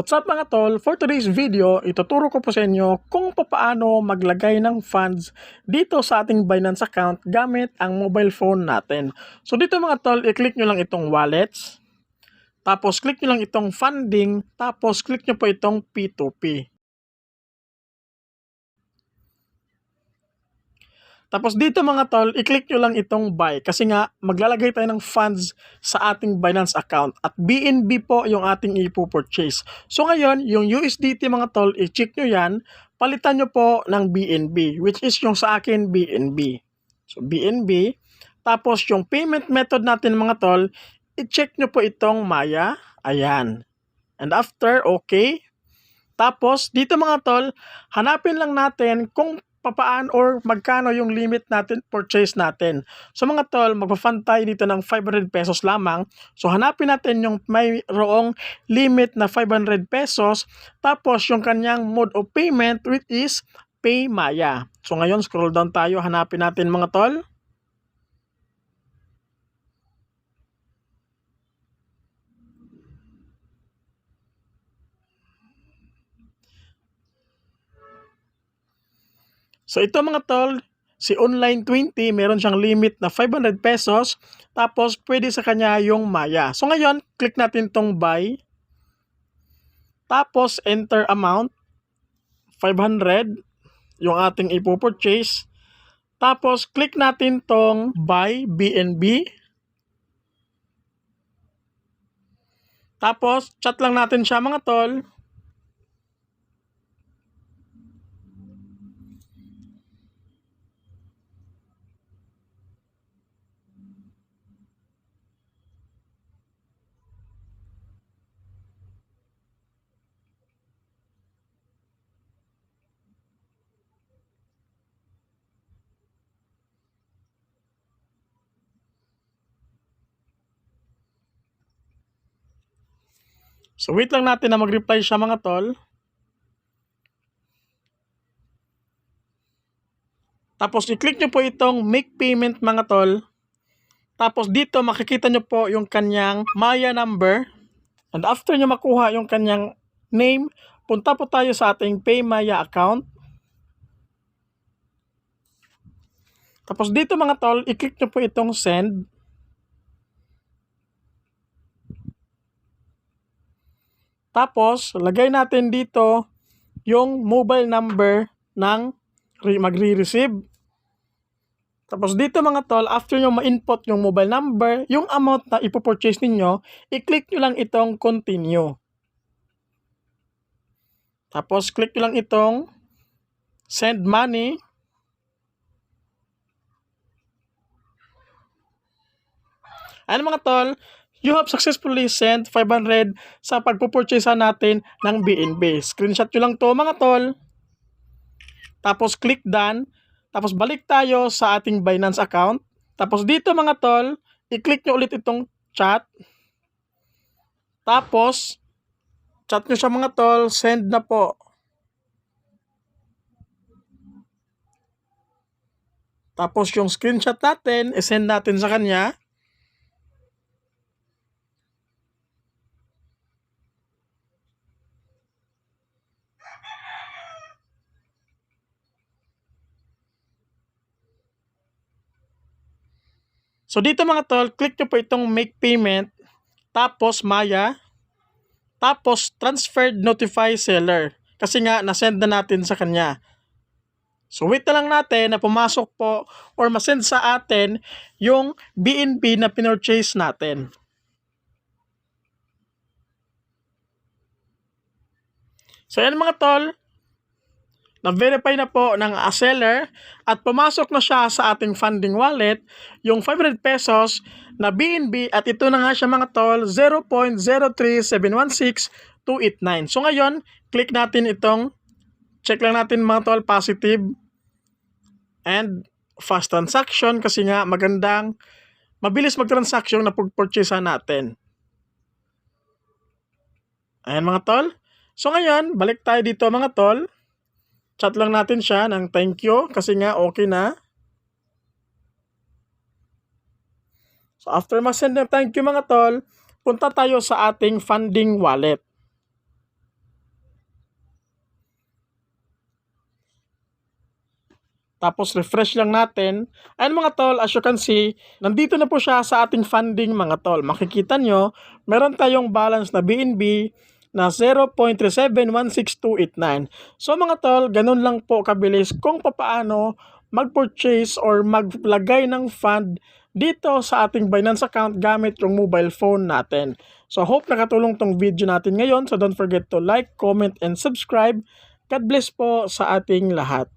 What's up mga tol? For today's video, ituturo ko po sa inyo kung paano maglagay ng funds dito sa ating Binance account gamit ang mobile phone natin. So dito mga tol, i-click nyo lang itong wallets, tapos click nyo lang itong funding, tapos click nyo po itong P2P. Tapos dito mga tol, i-click nyo lang itong buy kasi nga maglalagay tayo ng funds sa ating Binance account at BNB po yung ating ipo-purchase. So ngayon, yung USDT mga tol, i-check nyo yan, palitan nyo po ng BNB which is yung sa akin BNB. So BNB, tapos yung payment method natin mga tol, i-check nyo po itong Maya, ayan. And after, okay. Tapos dito mga tol, hanapin lang natin kung papaan or magkano yung limit natin purchase natin. So mga tol, magpa-fund tayo dito ng 500 pesos lamang. So hanapin natin yung mayroong limit na 500 pesos. Tapos yung kanyang mode of payment which is PayMaya. So ngayon scroll down tayo, hanapin natin mga tol. So ito mga tol, si Online 20, meron siyang limit na 500 pesos. Tapos pwede sa kanya yung Maya. So ngayon, click natin tong buy. Tapos enter amount, 500, yung ating ipo-purchase. Tapos click natin tong buy BNB. Tapos chat lang natin siya mga tol. So wait lang natin na mag-reply siya mga tol. Tapos i-click nyo po itong make payment mga tol. Tapos dito makikita nyo po yung kanyang Maya number. And after nyo makuha yung kanyang name, punta po tayo sa ating PayMaya account. Tapos dito mga tol, i-click nyo po itong send. Tapos, lagay natin dito yung mobile number ng magre-receive. Tapos dito mga tol, after nyo ma-input yung mobile number, yung amount na ipopurchase ninyo, i-click nyo lang itong continue. Tapos click nyo lang itong send money. Ayan mga tol, you have successfully sent 500 sa pagpupurchase natin ng BNB. Screenshot nyo lang to mga tol. Tapos click done. Tapos balik tayo sa ating Binance account. Tapos dito mga tol, i-click nyo ulit itong chat. Tapos, chat nyo siya mga tol, send na po. Tapos yung screenshot natin, i-send natin sa kanya. So dito mga tol, click nyo po itong make payment, tapos Maya, tapos transferred notify seller. Kasi nga, nasend na natin sa kanya. So wait na lang natin na pumasok po or masend sa atin yung BNB na pinurchase natin. So yan mga tol, na-verify na po ng seller at pumasok na siya sa ating funding wallet yung 500 pesos na BNB at ito na nga siya mga tol 0.03716,289. So ngayon, click natin itong check lang natin mga tol positive and fast transaction kasi nga mabilis mag-transaction na pag-purchase natin. Ayan mga tol. So ngayon, balik tayo dito mga tol. Chat lang natin siya ng thank you kasi nga okay na. So after ma-send ng thank you mga tol, punta tayo sa ating funding wallet. Tapos refresh lang natin. Ayan mga tol, as you can see, nandito na po siya sa ating funding mga tol. Makikita nyo, meron tayong balance na BNB na 0.3716289. So mga tol, ganun lang po kabilis kung papaano mag-purchase or maglagay ng fund dito sa ating Binance account gamit yung mobile phone natin. So hope nakatulong tong video natin ngayon. So don't forget to like, comment, and subscribe. God bless po sa ating lahat.